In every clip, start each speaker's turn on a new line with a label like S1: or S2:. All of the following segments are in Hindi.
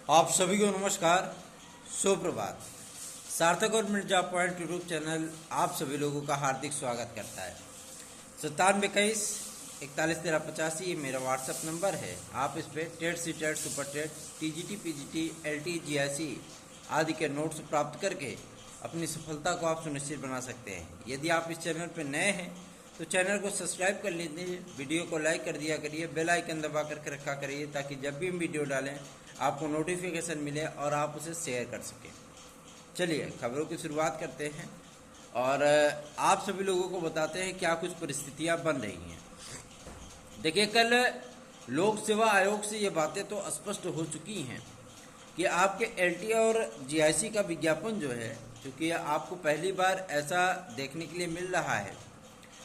S1: आप सभी को नमस्कार, सुप्रभात। सार्थक और मिर्जा पॉइंट यूट्यूब चैनल आप सभी लोगों का हार्दिक स्वागत करता है। 9721411385 ये मेरा व्हाट्सएप नंबर है। आप इस पर TET C TET super TET TGT PGT LT GIC आदि के नोट्स प्राप्त करके अपनी सफलता को आप सुनिश्चित बना सकते हैं। यदि आप इस चैनल पर नए हैं तो चैनल को सब्सक्राइब कर लीजिए, वीडियो को लाइक कर दिया करिए, बेल आइकन दबा करके रखा करिए ताकि जब भी हम वीडियो डालें आपको नोटिफिकेशन मिले और आप उसे शेयर कर सकें। चलिए खबरों की शुरुआत करते हैं और आप सभी लोगों को बताते हैं क्या कुछ परिस्थितियां बन रही हैं। देखिए, कल लोक सेवा आयोग से ये बातें तो स्पष्ट हो चुकी हैं कि आपके एलटी और जीआईसी का विज्ञापन जो है, क्योंकि आपको पहली बार ऐसा देखने के लिए मिल रहा है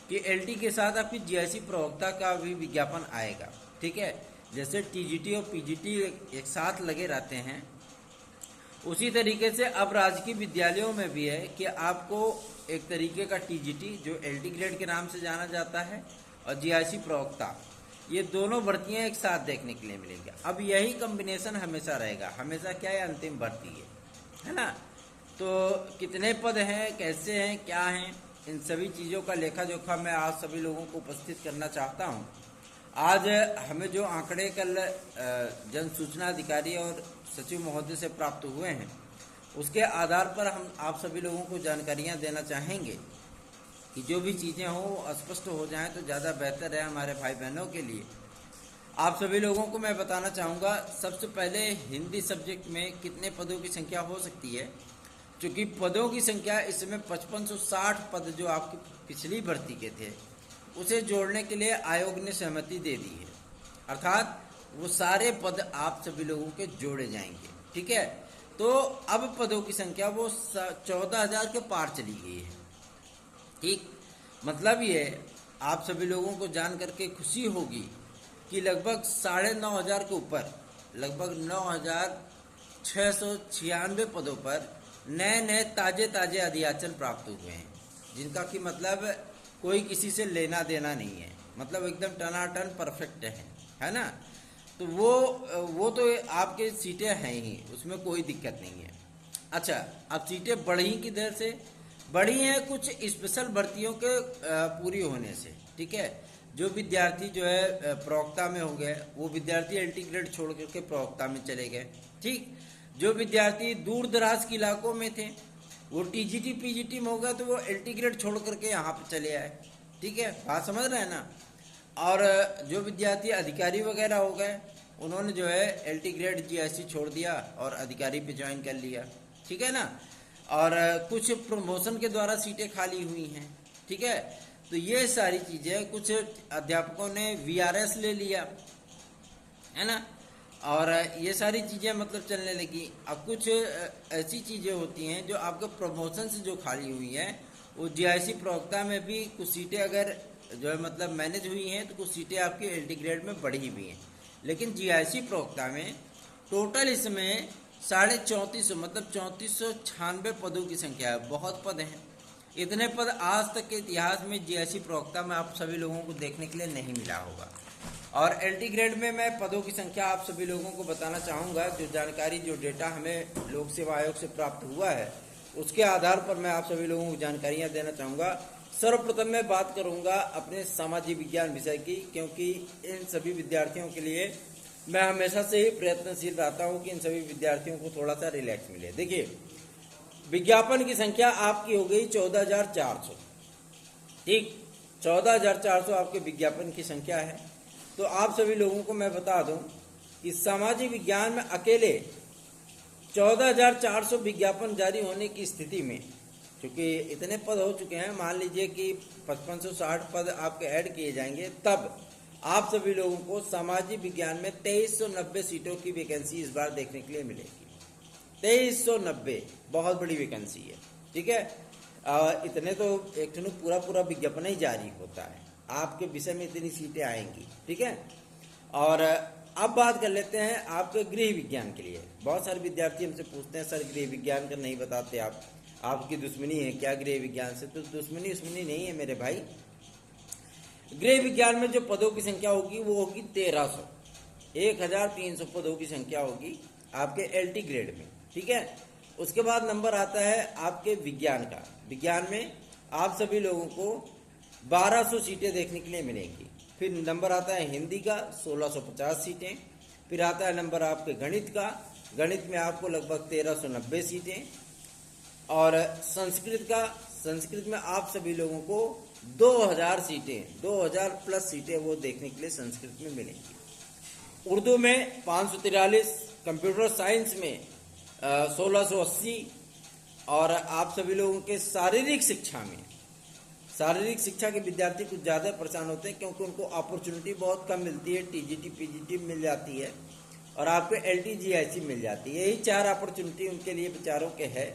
S1: कि एलटी के साथ आपकी जीआईसी प्रवक्ता का भी विज्ञापन आएगा। ठीक है, जैसे टीजीटी और पीजीटी एक साथ लगे रहते हैं, उसी तरीके से अब राजकीय विद्यालयों में भी है कि आपको एक तरीके का टीजीटी जो एलटी ग्रेड के नाम से जाना जाता है और जीआईसी प्रवक्ता, ये दोनों भर्तियां एक साथ देखने के लिए मिलेंगी। अब यही कॉम्बिनेशन हमेशा रहेगा, हमेशा क्या है, अंतिम भर्ती है ना। तो कितने पद हैं, कैसे हैं, क्या हैं, इन सभी चीज़ों का लेखा जोखा मैं आज सभी लोगों को उपस्थित करना चाहता हूं। आज हमें जो आंकड़े कल जन सूचना अधिकारी और सचिव महोदय से प्राप्त हुए हैं, उसके आधार पर हम आप सभी लोगों को जानकारियां देना चाहेंगे कि जो भी चीज़ें हों स्पष्ट हो जाएं तो ज़्यादा बेहतर है हमारे भाई बहनों के लिए। आप सभी लोगों को मैं बताना चाहूँगा, सबसे पहले हिंदी सब्जेक्ट में कितने पदों की संख्या हो सकती है। चूँकि पदों की संख्या इस समय 5560 पद जो आपकी पिछली भर्ती के थे उसे जोड़ने के लिए आयोग ने सहमति दे दी है, अर्थात वो सारे पद आप सभी लोगों के जोड़े जाएंगे। ठीक है, तो अब पदों की संख्या वो 14,000 के पार चली गई है। ठीक, मतलब ये आप सभी लोगों को जान करके खुशी होगी कि लगभग 9,500 के ऊपर, लगभग 9,696 पदों पर नए नए ताजे अध्याचन प्राप्त हुए हैं, जिनका कि मतलब कोई किसी से लेना देना नहीं है, मतलब एकदम टनाटन परफेक्ट है ना। तो वो तो आपके सीटें हैं ही, उसमें कोई दिक्कत नहीं है। अच्छा, अब सीटें बढ़ी किधर से बढ़ी हैं, कुछ स्पेशल भर्तियों के पूरी होने से। ठीक है, जो विद्यार्थी जो है प्रवक्ता में हो गए, वो विद्यार्थी एलटी ग्रेड छोड़ करके प्रवक्ता में चले गए। ठीक, जो विद्यार्थी दूर दराज के इलाकों में थे वो टीजीटी पीजीटी में होगा तो वो एलटी ग्रेड छोड़ करके यहाँ पे चले आए। ठीक है, बात समझ रहे हैं ना। और जो विद्यार्थी अधिकारी वगैरह हो गए, उन्होंने जो है एलटी ग्रेड जीआईसी छोड़ दिया और अधिकारी पे ज्वाइन कर लिया। ठीक है ना। और कुछ प्रमोशन के द्वारा सीटें खाली हुई हैं। ठीक है, तो ये सारी चीज़ें, कुछ अध्यापकों ने वीआरएस ले लिया, है ना, और ये सारी चीज़ें मतलब चलने लगी। अब कुछ ऐसी चीज़ें होती हैं जो आपके प्रमोशन से जो खाली हुई हैं, वो जीआईसी प्रवक्ता में भी कुछ सीटें अगर जो है मतलब मैनेज हुई हैं तो कुछ सीटें आपकी एलटी ग्रेड में बढ़ी हुई हैं। लेकिन जीआईसी प्रवक्ता में टोटल इसमें 3450 मतलब 3496 पदों की संख्या है। बहुत पद हैं, इतने पद आज तक के इतिहास में जीआईसी प्रवक्ता में आप सभी लोगों को देखने के लिए नहीं मिला होगा। और एलटी ग्रेड में मैं पदों की संख्या आप सभी लोगों को बताना चाहूँगा। जो जानकारी, जो डेटा हमें लोक सेवा आयोग से प्राप्त हुआ है, उसके आधार पर मैं आप सभी लोगों को जानकारियाँ देना चाहूँगा। सर्वप्रथम मैं बात करूँगा अपने सामाजिक विज्ञान विषय की, क्योंकि इन सभी विद्यार्थियों के लिए मैं हमेशा से ही प्रयत्नशील रहता हूँ कि इन सभी विद्यार्थियों को थोड़ा सा रिलैक्स मिले। देखिए, विज्ञापन की संख्या आपकी हो गई 14,400। ठीक, 14,400 आपके विज्ञापन की संख्या है। तो आप सभी लोगों को मैं बता दूं कि सामाजिक विज्ञान में अकेले 14,400 विज्ञापन जारी होने की स्थिति में, क्योंकि इतने पद हो चुके हैं, मान लीजिए कि 5560 पद आपके ऐड किए जाएंगे, तब आप सभी लोगों को सामाजिक विज्ञान में 2390 सीटों की वैकेंसी इस बार देखने के लिए मिलेगी। 2390 बहुत बड़ी वैकेंसी है। ठीक है, इतने तो एक पूरा विज्ञापन ही जारी होता है, आपके विषय में इतनी सीटें आएंगी। ठीक है, और अब बात कर लेते हैं आपके गृह विज्ञान के लिए। बहुत सारे विद्यार्थी हमसे पूछते हैं, सर गृह विज्ञान का नहीं बताते आप, आपकी दुश्मनी है क्या गृह विज्ञान से? तो दुश्मनी नहीं है मेरे भाई। गृह विज्ञान में जो पदों की संख्या होगी वो होगी 1300, 1300 पदों की संख्या होगी। आपके एलटी ग्रेड में, ठीक है। उसके बाद नंबर आता है आपके विज्ञान का। विज्ञान में आप सभी लोगों को 1200 सीटें देखने के लिए मिलेंगी। फिर नंबर आता है हिंदी का 1650 सीटें। फिर आता है नंबर आपके गणित का, गणित में आपको लगभग 1390 सीटें। और संस्कृत का, संस्कृत में आप सभी लोगों को 2000 सीटें, 2000 प्लस सीटें वो देखने के लिए संस्कृत में मिलेंगी। उर्दू में 543, कंप्यूटर साइंस में 1680। और आप सभी लोगों के शारीरिक शिक्षा में, शारीरिक शिक्षा के विद्यार्थी कुछ ज़्यादा परेशान होते हैं क्योंकि उनको अपॉर्चुनिटी बहुत कम मिलती है। टीजीटी पीजीटी मिल जाती है और आपको एलटीजीआईसी मिल जाती है। यही 4 अपॉर्चुनिटी उनके लिए बेचारों के है।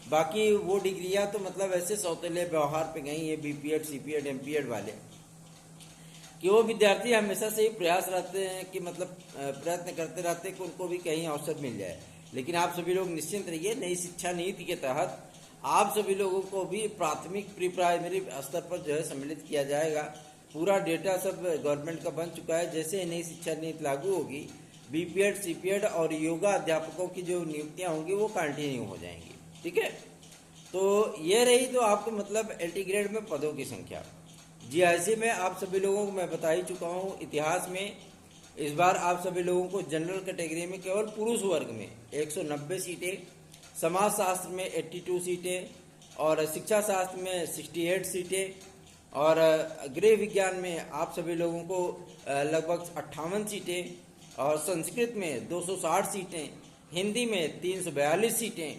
S1: बाकी वो डिग्रियां तो मतलब ऐसे सौतेले व्यवहार पे गई है, बीपीएड सीपीएड एमपीएड वाले, कि वो विद्यार्थी हमेशा से ही प्रयास रहते हैं कि मतलब प्रयत्न करते रहते हैं कि उनको भी कहीं अवसर मिल जाए। लेकिन आप सभी लोग निश्चिंत रहिए, नई शिक्षा नीति के तहत आप सभी लोगों को भी प्राथमिक प्री प्राइमरी स्तर पर जो है सम्मिलित किया जाएगा। पूरा डेटा सब गवर्नमेंट का बन चुका है। जैसे नई शिक्षा नीति लागू होगी, बीपीएड सीपीएड और योगा अध्यापकों की जो नियुक्तियां होंगी वो कंटिन्यू हो जाएंगी, ठीक है। तो ये रही तो आपको मतलब एलटी ग्रेड में पदों की संख्या। जीआईसी में आप सभी लोगों को मैं बता ही चुका हूँ। इतिहास में इस बार आप सभी लोगों को जनरल कैटेगरी में केवल पुरुष वर्ग में 190 सीटें, समाज शास्त्र में 82 सीटें, और शिक्षा शास्त्र में 68 सीटें, और गृह विज्ञान में आप सभी लोगों को लगभग 58 सीटें, और संस्कृत में 260 सीटें, हिंदी में 342 सीटें,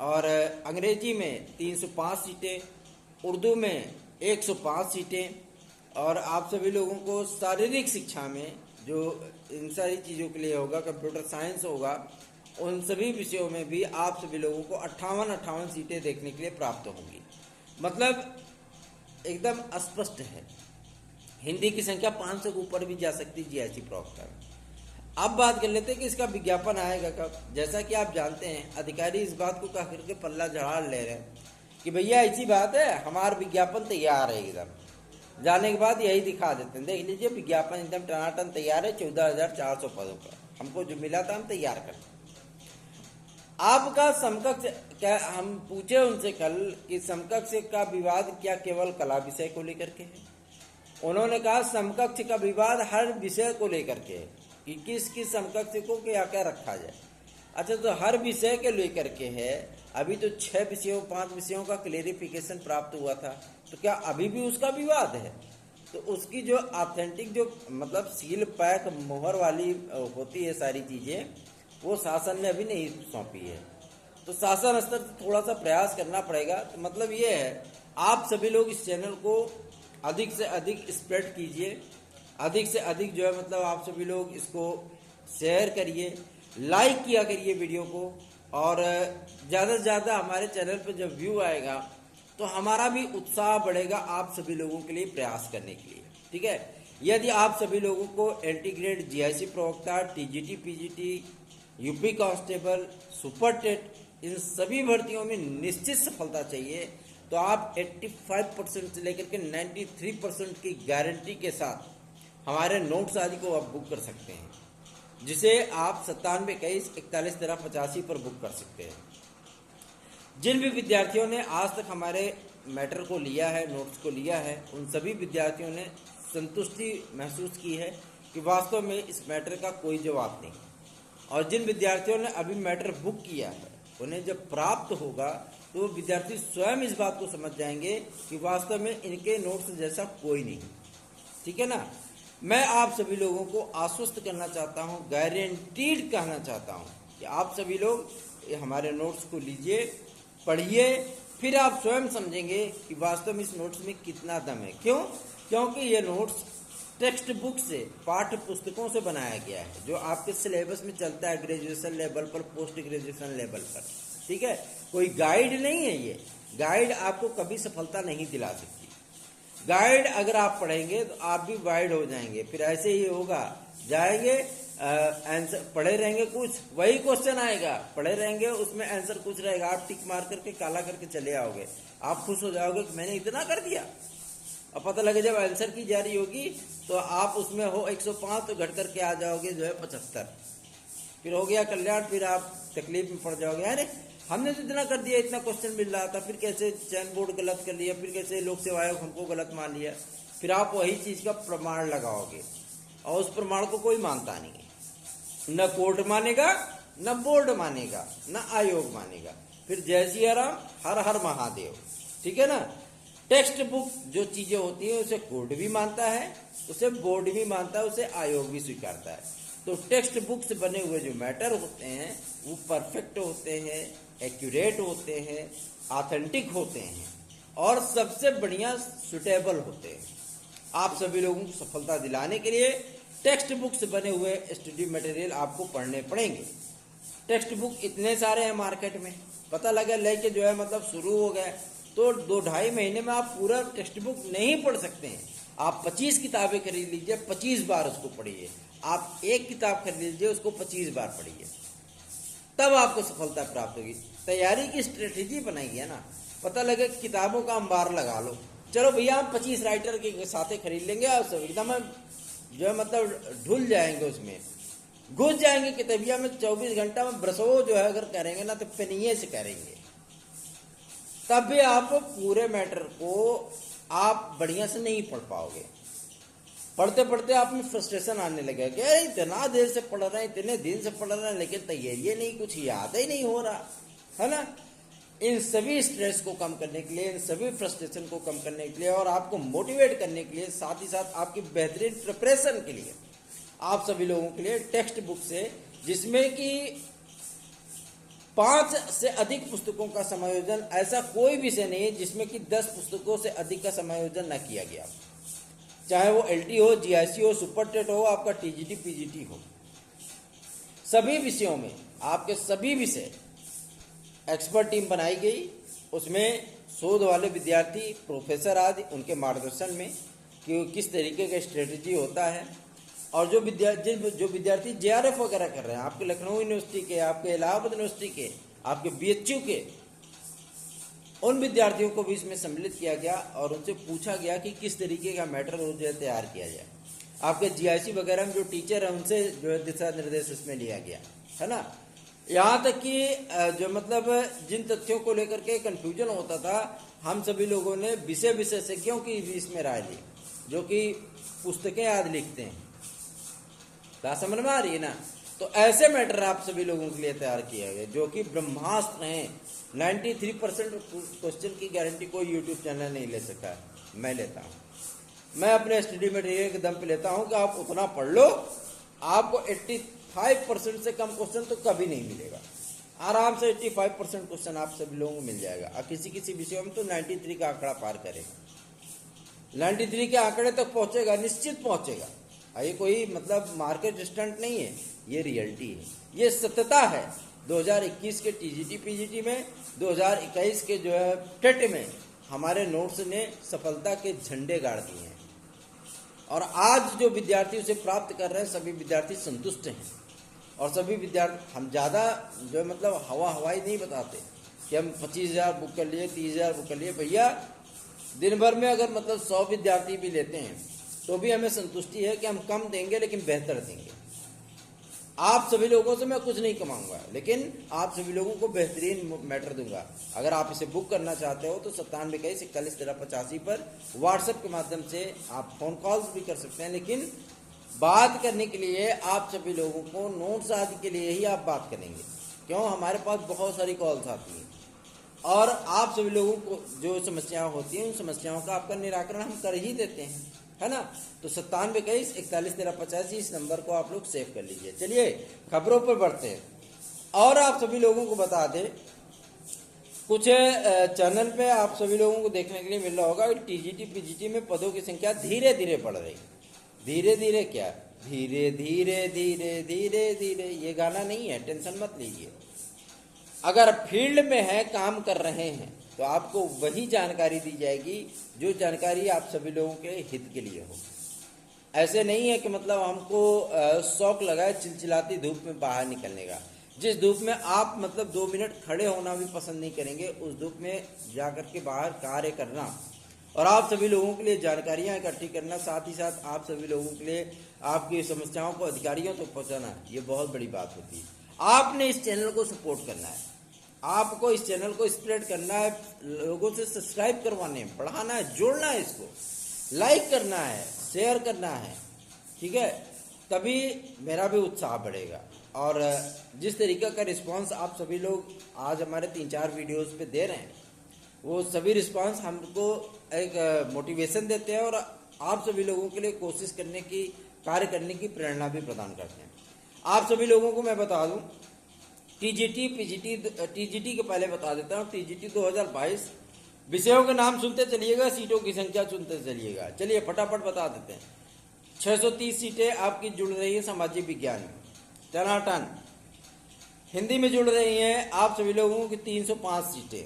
S1: और अंग्रेजी में 305 सीटें, उर्दू में 105 सीटें। और आप सभी लोगों को शारीरिक शिक्षा में जो इन सारी चीज़ों के लिए होगा, कंप्यूटर साइंस होगा, उन सभी विषयों में भी आप सभी लोगों को 58 सीटें देखने के लिए प्राप्त होंगी। मतलब एकदम स्पष्ट है। हिंदी की संख्या 500 के ऊपर भी जा सकती है जीआईसी प्रवक्ता में। अब बात कर लेते हैं कि इसका विज्ञापन आएगा कब। जैसा कि आप जानते हैं, अधिकारी इस बात को कह करके पल्ला झाड़ ले रहे हैं कि भैया ऐसी बात है, हमारा विज्ञापन तैयार है एकदम। जाने के बाद यही दिखा देते हैं, देख लीजिए विज्ञापन एकदम टनाटन तैयार है 14,400 पदों का, हमको जो मिला था हम तैयार करते। आपका समकक्ष क्या, हम पूछे उनसे कल कि समकक्ष का विवाद क्या केवल कला विषय को लेकर के है? उन्होंने कहा समकक्ष का विवाद हर विषय को लेकर के है कि किस किस समकक्ष को क्या क्या रखा जाए। अच्छा, तो हर विषय के लेकर के है। अभी तो 6 विषयों 5 विषयों का क्लेरिफिकेशन प्राप्त हुआ था, तो क्या अभी भी उसका विवाद है? तो उसकी जो ऑथेंटिक जो मतलब सील पैक मोहर वाली होती है सारी चीज़ें, वो शासन ने अभी नहीं सौंपी है। तो शासन स्तर से थोड़ा सा प्रयास करना पड़ेगा। तो मतलब ये है, आप सभी लोग इस चैनल को अधिक से अधिक स्प्रेड कीजिए, अधिक से अधिक जो है मतलब आप सभी लोग इसको शेयर करिए, लाइक किया करिए वीडियो को, और ज़्यादा से ज़्यादा हमारे चैनल पर जब व्यू आएगा तो हमारा भी उत्साह बढ़ेगा आप सभी लोगों के लिए प्रयास करने के लिए, ठीक है। यदि आप सभी लोगों को एलटी ग्रेड, जीआईसी प्रवक्ता, TGT PGT, UP constable, super TET, इन सभी भर्तियों में निश्चित सफलता चाहिए, तो आप 85% से लेकर के 93% की गारंटी के साथ हमारे नोट्स आदि को आप बुक कर सकते हैं, जिसे आप 9721411385 पर बुक कर सकते हैं। जिन भी विद्यार्थियों ने आज तक हमारे मैटर को लिया है, नोट्स को लिया है, उन सभी विद्यार्थियों ने संतुष्टि महसूस की है कि वास्तव में इस मैटर का कोई जवाब नहीं। और जिन विद्यार्थियों ने अभी मैटर बुक किया है, उन्हें जब प्राप्त होगा तो विद्यार्थी स्वयं इस बात को समझ जाएंगे कि वास्तव में इनके नोट्स जैसा कोई नहीं, ठीक है ना। मैं आप सभी लोगों को आश्वस्त करना चाहता हूं, गारंटीड कहना चाहता हूं कि आप सभी लोग हमारे नोट्स को लीजिए, पढ़िए, फिर आप स्वयं समझेंगे कि वास्तव में इस नोट्स में कितना दम है। क्यों? क्योंकि ये नोट्स टेक्स्ट बुक से, पाठ्य पुस्तकों से बनाया गया है, जो आपके सिलेबस में चलता है ग्रेजुएशन लेवल पर, पोस्ट ग्रेजुएशन लेवल पर, ठीक है। कोई गाइड नहीं है ये। गाइड आपको कभी सफलता नहीं दिला सकती। गाइड अगर आप पढ़ेंगे तो आप भी गाइड हो जाएंगे। फिर ऐसे ही होगा, जाएंगे आंसर पढ़े रहेंगे, कुछ वही क्वेश्चन आएगा, पढ़े रहेंगे, उसमें आंसर कुछ रहेगा, आप टिक मार करके काला करके चले आओगे, आप खुश हो जाओगे कि मैंने इतना कर दिया। अब पता लगे जब आंसर की जारी होगी तो आप उसमें हो 105 तो घट करके आ जाओगे जो है 75। फिर हो गया कल्याण, फिर आप तकलीफ में पड़ जाओगे, अरे हमने तो इतना कर दिया, इतना क्वेश्चन मिल रहा था, फिर कैसे चयन बोर्ड गलत कर लिया, फिर कैसे लोक सेवा आयोग हमको गलत मान लिया। फिर आप वही चीज का प्रमाण लगाओगे और उस प्रमाण को कोई मानता नहीं है, न कोर्ट मानेगा, न बोर्ड मानेगा, न आयोग मानेगा। फिर जय सिया राम, हर हर महादेव, ठीक है ना। टेक्स्ट बुक जो चीजें होती है उसे कोर्ट भी मानता है, उसे बोर्ड भी मानता है, उसे आयोग भी स्वीकारता है। तो टेक्स्ट बुक से बने हुए जो मैटर होते हैं वो परफेक्ट होते हैं, एक्यूरेट होते हैं, ऑथेंटिक होते हैं और सबसे बढ़िया सुटेबल होते हैं। आप सभी लोगों को सफलता दिलाने के लिए टेक्स्ट बुक से बने हुए स्टडी मटेरियल आपको पढ़ने पड़ेंगे। टेक्स्ट बुक इतने सारे हैं मार्केट में, पता लगा लेके जो है मतलब शुरू हो गए तो 2-2.5 महीने में आप पूरा टेक्स्ट बुक नहीं पढ़ सकते हैं। आप 25 किताबें खरीद लीजिए, 25 बार उसको पढ़िए। आप एक किताब खरीद लीजिए, उसको 25 बार पढ़िए, तब आपको सफलता प्राप्त होगी। तैयारी की स्ट्रेटेजी बनाइए ना, पता लगे किताबों का अंबार लगा लो, चलो भैया हम 25 राइटर के साथ खरीद लेंगे और सब एकदम जो है मतलब ढुल जाएंगे, उसमें घुस जाएंगे किताबिया में। 24 घंटा में ब्रसो जो है अगर करेंगे ना तो पेनिये से करेंगे, तब भी आप पूरे मैटर को आप बढ़िया से नहीं पढ़ पाओगे। पढ़ते पढ़ते आप में फ्रस्ट्रेशन आने लगे कि अरे इतना देर से पढ़ रहे हैं, इतने दिन से पढ़ रहे हैं, लेकिन तैयारी नहीं, कुछ याद ही नहीं हो रहा है ना। इन सभी स्ट्रेस को कम करने के लिए, इन सभी फ्रस्ट्रेशन को कम करने के लिए और आपको मोटिवेट करने के लिए, साथ ही साथ आपकी बेहतरीन प्रिपरेशन के लिए, आप सभी लोगों के लिए टेक्स्ट बुक से, जिसमें कि 5 से अधिक पुस्तकों का समायोजन, ऐसा कोई विषय नहीं है जिसमें कि 10 पुस्तकों से अधिक का समायोजन न किया गया, चाहे वो एलटी हो, जीआईसी हो, सुपर टेट हो, आपका टीजीटी पीजीटी हो, सभी विषयों में आपके सभी विषय एक्सपर्ट टीम बनाई गई। उसमें शोध वाले विद्यार्थी, प्रोफेसर आदि, उनके मार्गदर्शन में कि किस तरीके का स्ट्रेटेजी होता है। और जो विद्यार्थी जेआरएफ वगैरह कर रहे हैं, आपके लखनऊ यूनिवर्सिटी के, आपके इलाहाबाद यूनिवर्सिटी के, आपके बीएचयू के, उन विद्यार्थियों को भी इसमें सम्मिलित किया गया और उनसे पूछा गया कि किस तरीके का मैटर जो है तैयार किया जाए। आपके जीआईसी वगैरह में जो टीचर है उनसे जो है दिशा निर्देश इसमें लिया गया है ना। यहाँ तक कि जो मतलब जिन तथ्यों को लेकर के कंफ्यूजन होता था, हम सभी लोगों ने विषय विशेषज्ञों की भी इसमें राय ली, जो कि पुस्तकें आदि लिखते हैं। क्या समझ में आ रही है ना। तो ऐसे मैटर आप सभी लोगों के लिए तैयार किए गए जो कि ब्रह्मास्त्र हैं। 93% क्वेश्चन की गारंटी कोई यूट्यूब चैनल नहीं ले सका, मैं लेता हूँ। मैं अपने स्टडी मटेरियल के दम पे लेता हूँ कि आप उतना पढ़ लो, आपको 85% से कम क्वेश्चन तो कभी नहीं मिलेगा। आराम से 85% क्वेश्चन आप सभी लोगों को मिल जाएगा और किसी किसी विषयों में तो 93 का आंकड़ा पार करेगा, 93 के आंकड़े तक पहुंचेगा, निश्चित पहुंचेगा। ये कोई मतलब मार्केट स्टंट नहीं है, ये रियलिटी है, ये सत्यता है। 2021 के टीजीटी पीजीटी में, 2021 के जो है टेट में हमारे नोट्स ने सफलता के झंडे गाड़ दिए हैं और आज जो विद्यार्थी उसे प्राप्त कर रहे हैं सभी विद्यार्थी संतुष्ट हैं। और सभी विद्यार्थी, हम ज़्यादा जो मतलब हवाई नहीं बताते कि हम 25,000 बुक कर लिए, 30,000 बुक कर लिए। भैया दिन भर में अगर मतलब 100 विद्यार्थी भी लेते हैं तो भी हमें संतुष्टि है कि हम कम देंगे लेकिन बेहतर देंगे। आप सभी लोगों से मैं कुछ नहीं कमाऊंगा, लेकिन आप सभी लोगों को बेहतरीन मैटर दूंगा। अगर आप इसे बुक करना चाहते हो तो 9721411385 पर व्हाट्सएप के माध्यम से आप फोन कॉल्स भी कर सकते हैं, लेकिन बात करने के लिए आप सभी लोगों को नोट्स आदि के लिए ही आप बात करेंगे। क्यों, हमारे पास बहुत सारी कॉल्स आती हैं और आप सभी लोगों को जो समस्याएं होती हैं उन समस्याओं का आपका निराकरण हम कर ही देते हैं, है ना। तो 9721411385 इस नंबर को आप लोग सेव कर लीजिए। चलिए खबरों पर बढ़ते हैं और आप सभी लोगों को बता दें, कुछ चैनल पे आप सभी लोगों को देखने के लिए मिल रहा होगा टीजीटी पीजीटी में पदों की संख्या धीरे धीरे बढ़ रही। धीरे धीरे क्या, धीरे धीरे धीरे धीरे धीरे, ये गाना नहीं है, टेंशन मत लीजिए। अगर फील्ड में है, काम कर रहे हैं, तो आपको वही जानकारी दी जाएगी जो जानकारी आप सभी लोगों के हित के लिए हो। ऐसे नहीं है कि मतलब हमको शौक लगाए चिलचिलाती धूप में बाहर निकलने का। जिस धूप में आप मतलब 2 मिनट खड़े होना भी पसंद नहीं करेंगे, उस धूप में जाकर के बाहर कार्य करना और आप सभी लोगों के लिए जानकारियां इकट्ठी करना, साथ ही साथ आप सभी लोगों के लिए आपकी समस्याओं को अधिकारियों तक पहुंचाना, ये बहुत बड़ी बात होती है। आपने इस चैनल को सपोर्ट करना है, आपको इस चैनल को स्प्रेड करना है, लोगों से सब्सक्राइब करवाने, बढ़ाना है, जोड़ना है, इसको लाइक करना है, शेयर करना है, ठीक है। तभी मेरा भी उत्साह बढ़ेगा। और जिस तरीके का रिस्पांस आप सभी लोग आज हमारे 3-4 वीडियोस पे दे रहे हैं, वो सभी रिस्पांस हमको एक मोटिवेशन देते हैं और आप सभी लोगों के लिए कोशिश करने की, कार्य करने की प्रेरणा भी प्रदान करते हैं। आप सभी लोगों को मैं बता दूं, टीजीटी के पहले बता देता हूं। टीजीटी 2022 विषयों के नाम सुनते चलिएगा, सीटों की संख्या सुनते चलिएगा। चलिए फटाफट बता देते हैं। 630 सीटें आपकी जुड़ रही है सामाजिक विज्ञान में, टनाटन। हिंदी में जुड़ रही हैं आप सभी लोगों की 305 सीटें,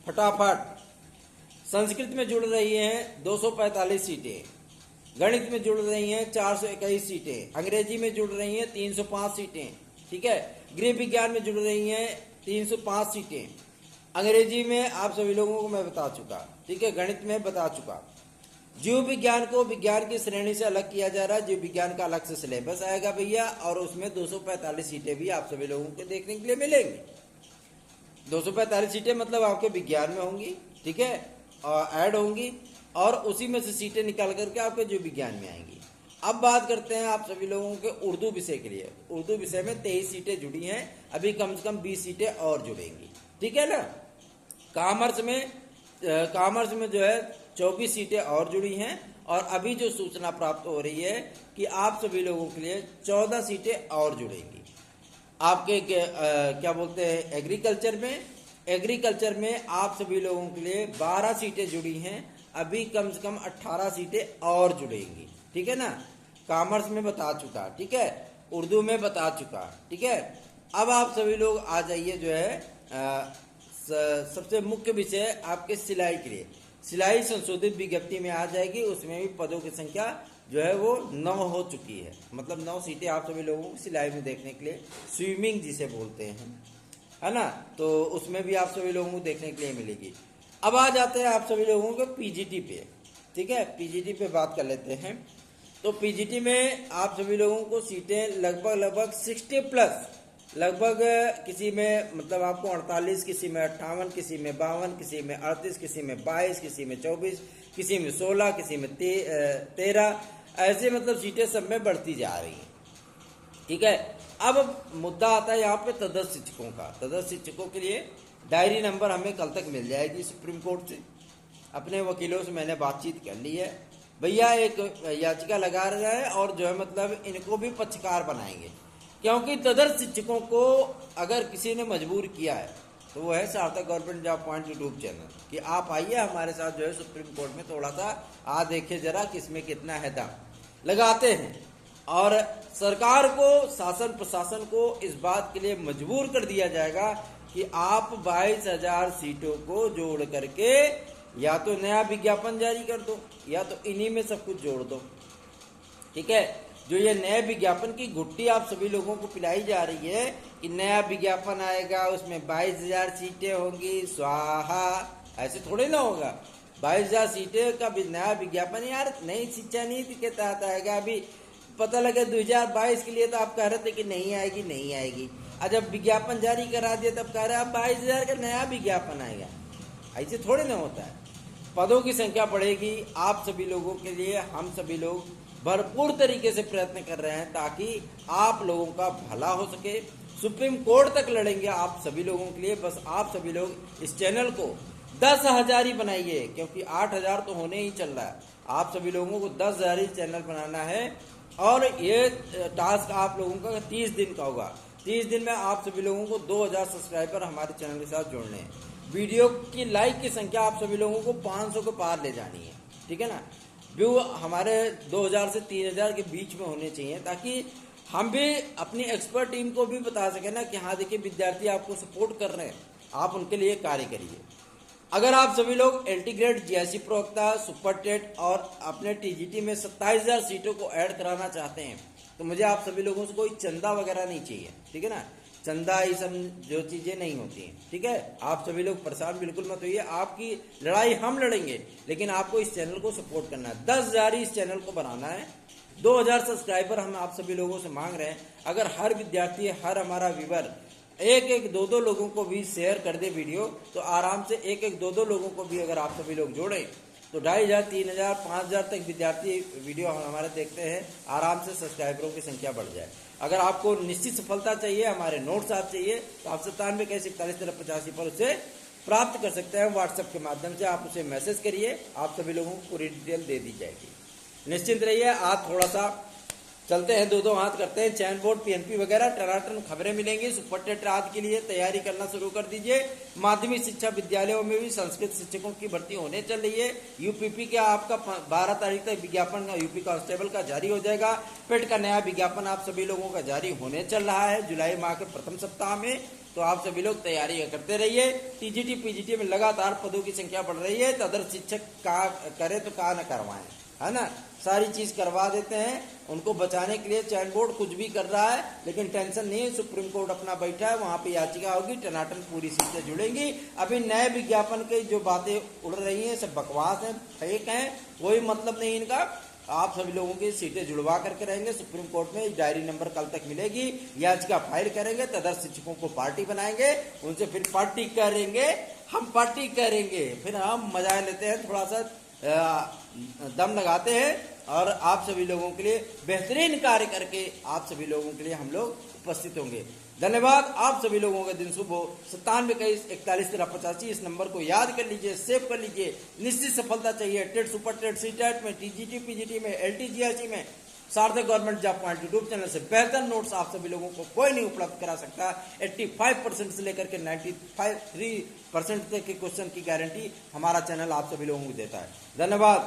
S1: फटाफट। संस्कृत में जुड़ रही हैं 245 सीटें, गणित में जुड़ रही हैं 421 सीटें, अंग्रेजी में जुड़ रही हैं 305 सीटें, ठीक है। गृह विज्ञान में जुड़ रही हैं 305 सीटें, अंग्रेजी में आप सभी लोगों को मैं बता चुका, ठीक है। गणित में बता चुका। जीव विज्ञान को विज्ञान की श्रेणी से अलग किया जा रहा है, जीव विज्ञान का अलग से सिलेबस आएगा भैया, और उसमें 245 सीटें भी आप सभी लोगों को देखने के लिए मिलेंगी। 245 सीटें मतलब आपके विज्ञान में होंगी, ठीक है, और ऐड होंगी, और उसी में से सीटें निकाल करके आपके जीव विज्ञान में आएंगी। अब बात करते हैं आप सभी लोगों के उर्दू विषय के लिए। उर्दू विषय में 23 सीटें जुड़ी हैं, अभी कम से कम 20 सीटें और जुड़ेंगी, ठीक है ना। कॉमर्स में जो है 24 सीटें और जुड़ी हैं, और अभी जो सूचना प्राप्त हो रही है कि आप सभी लोगों के लिए 14 सीटें और जुड़ेंगी। आपके क्या बोलते हैं, एग्रीकल्चर में आप सभी लोगों के लिए 12 सीटें जुड़ी हैं, अभी कम से कम 18 सीटें और जुड़ेंगी, ठीक है ना। कॉमर्स में बता चुका, ठीक है, उर्दू में बता चुका, ठीक है। अब आप सभी लोग आ जाइए जो है सबसे मुख्य विषय आपके सिलाई के लिए। सिलाई संशोधित विज्ञप्ति में आ जाएगी, उसमें भी पदों की संख्या जो है वो 9 हो चुकी है, मतलब 9 सीटें आप सभी लोगों को सिलाई में देखने के लिए, स्विमिंग जिसे बोलते हैं, है ना, तो उसमें भी आप सभी लोगों को देखने के लिए मिलेगी। अब आ जाते हैं आप सभी लोगों को पीजीटी पे, ठीक है। पीजीटी पे बात कर लेते हैं। तो पीजीटी में आप सभी लोगों को सीटें लगभग 60+, लगभग किसी में मतलब आपको 48, किसी में 58, किसी में 52, किसी में 38, किसी में 22, किसी में 24, किसी में 16, किसी में 13, ऐसे मतलब सीटें सब में बढ़ती जा रही हैं, ठीक है। अब मुद्दा आता है यहाँ पे तदर्थ शिक्षकों का। तदर्थ शिक्षकों के लिए डायरी नंबर हमें कल तक मिल जाएगी सुप्रीम कोर्ट से। अपने वकीलों से मैंने बातचीत कर ली है, भैया एक याचिका लगा रहा है, और जो है मतलब इनको भी पक्षकार बनाएंगे, क्योंकि तदर्थ शिक्षकों को अगर किसी ने मजबूर किया है तो वो है सार्थक Government Job Point YouTube channel, कि आप आइए हमारे साथ जो है सुप्रीम कोर्ट में थोड़ा सा देखिए जरा किसमें कितना है दम लगाते हैं। और सरकार को, शासन प्रशासन को इस बात के लिए मजबूर कर दिया जाएगा कि आप 22,000 सीटों को जोड़ करके या तो नया विज्ञापन जारी कर दो, या तो इन्हीं में सब कुछ जोड़ दो, ठीक है। जो ये नए विज्ञापन की गुट्टी आप सभी लोगों को पिलाई जा रही है कि नया विज्ञापन आएगा, उसमें 22,000 सीटें होंगी, स्वाहा, ऐसे थोड़े ना होगा। 22,000 सीटें का नया विज्ञापन यार नई शिक्षा नीति के तहत आएगा। अभी पता लगे 2022 के लिए तो आप कह रहे थे कि नहीं आएगी, और जब विज्ञापन जारी करा दिया तब कह रहे हैं 22,000 का नया विज्ञापन आएगा। ऐसे थोड़े ना होता है। पदों की संख्या बढ़ेगी, आप सभी लोगों के लिए हम सभी लोग भरपूर तरीके से प्रयत्न कर रहे हैं ताकि आप लोगों का भला हो सके। सुप्रीम कोर्ट तक लड़ेंगे आप सभी लोगों के लिए। बस आप सभी लोग इस चैनल को 10,000 ही बनाइए, क्योंकि 8,000 तो होने ही चल रहा है। आप सभी लोगों को 10,000 ही चैनल बनाना है, और ये टास्क आप लोगों का 30 दिन का होगा। 30 दिन में आप सभी लोगों को 2,000 सब्सक्राइबर हमारे चैनल के साथ जोड़ने हैं। वीडियो की लाइक की संख्या आप सभी लोगों को 500 के पार ले जानी है, ठीक है ना। व्यू हमारे 2,000 से 3,000 के बीच में होने चाहिए, ताकि हम भी अपनी एक्सपर्ट टीम को भी बता सकें ना कि हाँ देखिए विद्यार्थी आपको सपोर्ट कर रहे हैं, आप उनके लिए कार्य करिए। अगर आप सभी लोग एलटी ग्रेड, जीआईसी प्रवक्ता, सुपर टेट और अपने टीजीटी में 27,000 सीटों को ऐड कराना चाहते हैं तो मुझे आप सभी लोगों से कोई चंदा वगैरह नहीं चाहिए, ठीक है ना। चंदा ये सब जो चीजें नहीं होती हैं, ठीक है। आप सभी लोग परेशान बिल्कुल मत होइए, आपकी लड़ाई हम लड़ेंगे, लेकिन आपको इस चैनल को सपोर्ट करना है। 10,000 इस चैनल को बनाना है, 2,000 सब्सक्राइबर हम आप सभी लोगों से मांग रहे हैं। अगर हर विद्यार्थी, हर हमारा व्यूवर एक दो दो लोगों को भी शेयर कर दे वीडियो, तो आराम से एक दो दो लोगों को भी अगर आप सभी लोग जोड़ें तो 2,500, 3,000, 5,000 तक विद्यार्थी वीडियो हमारे देखते हैं, आराम से सब्सक्राइबरों की संख्या बढ़ जाए। अगर आपको निश्चित सफलता चाहिए, हमारे नोट्स आप चाहिए, तो आप 97 पर उसे प्राप्त कर सकते हैं। व्हाट्सएप के माध्यम से आप उसे मैसेज करिए, आप सभी लोगों को पूरी डिटेल दे दी जाएगी। निश्चिंत रहिए। आप थोड़ा सा चलते हैं, दो हाथ करते हैं, चैन बोर्ड, पीएनपी वगैरह टनाटन खबरें मिलेंगी। सुपर टेट आज के लिए तैयारी करना शुरू कर दीजिए। माध्यमिक शिक्षा विद्यालयों में भी संस्कृत शिक्षकों की भर्ती होने चल रही है। यूपीपी का आपका 12 तारीख तक विज्ञापन यूपी कांस्टेबल का जारी हो जाएगा। पेट का नया विज्ञापन आप सभी लोगों का जारी होने चल रहा है जुलाई माह के प्रथम सप्ताह में, तो आप सभी लोग तैयारी करते रहिए। टीजीटी पीजीटी में लगातार पदों की संख्या बढ़ रही है, तो अदर शिक्षक का करे तो का न करवाएं, है ना। सारी चीज करवा देते हैं, उनको बचाने के लिए चैन बोर्ड कुछ भी कर रहा है, लेकिन टेंशन नहीं है, सुप्रीम कोर्ट अपना बैठा है, वहां पे याचिका होगी, टनाटन पूरी सीटें जुड़ेंगी। अभी नए विज्ञापन की जो बातें उड़ रही हैं सब बकवास हैं, फेक हैं, कोई मतलब नहीं इनका। आप सभी लोगों की सीटें जुड़वा करके रहेंगे। सुप्रीम कोर्ट में डायरी नंबर कल तक मिलेगी, याचिका फाइल करेंगे, तदर शिक्षकों को पार्टी बनाएंगे, उनसे फिर पार्टी करेंगे, हम पार्टी करेंगे, फिर हम मजा लेते हैं, थोड़ा सा दम लगाते हैं और आप सभी लोगों के लिए बेहतरीन कार्य करके आप सभी लोगों के लिए हम लोग उपस्थित होंगे। धन्यवाद। आप सभी लोगों का दिन शुभ हो। 9721411385 इस नंबर को याद कर लीजिए, सेव कर लीजिए। निश्चित सफलता चाहिए TET, super TET, C TET में, टीजीटी पीजीटी में, LTGIC में, Sarthak Government Job Point YouTube channel से बेहतर नोट्स आप सभी लोगों को कोई नहीं उपलब्ध करा सकता। 85% से लेकर के 93% तक के क्वेश्चन की गारंटी हमारा चैनल आप सभी लोगों को देता है। धन्यवाद।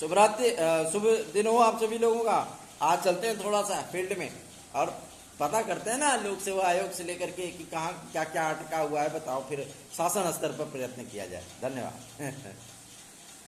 S1: शुभ रात्रि, शुभ दिन हो आप सभी लोगों का। आज चलते हैं थोड़ा सा फील्ड में और पता करते हैं ना लोक सेवा आयोग से लेकर के कि कहाँ क्या क्या अटका हुआ है, बताओ, फिर शासन स्तर पर प्रयत्न किया जाए। धन्यवाद।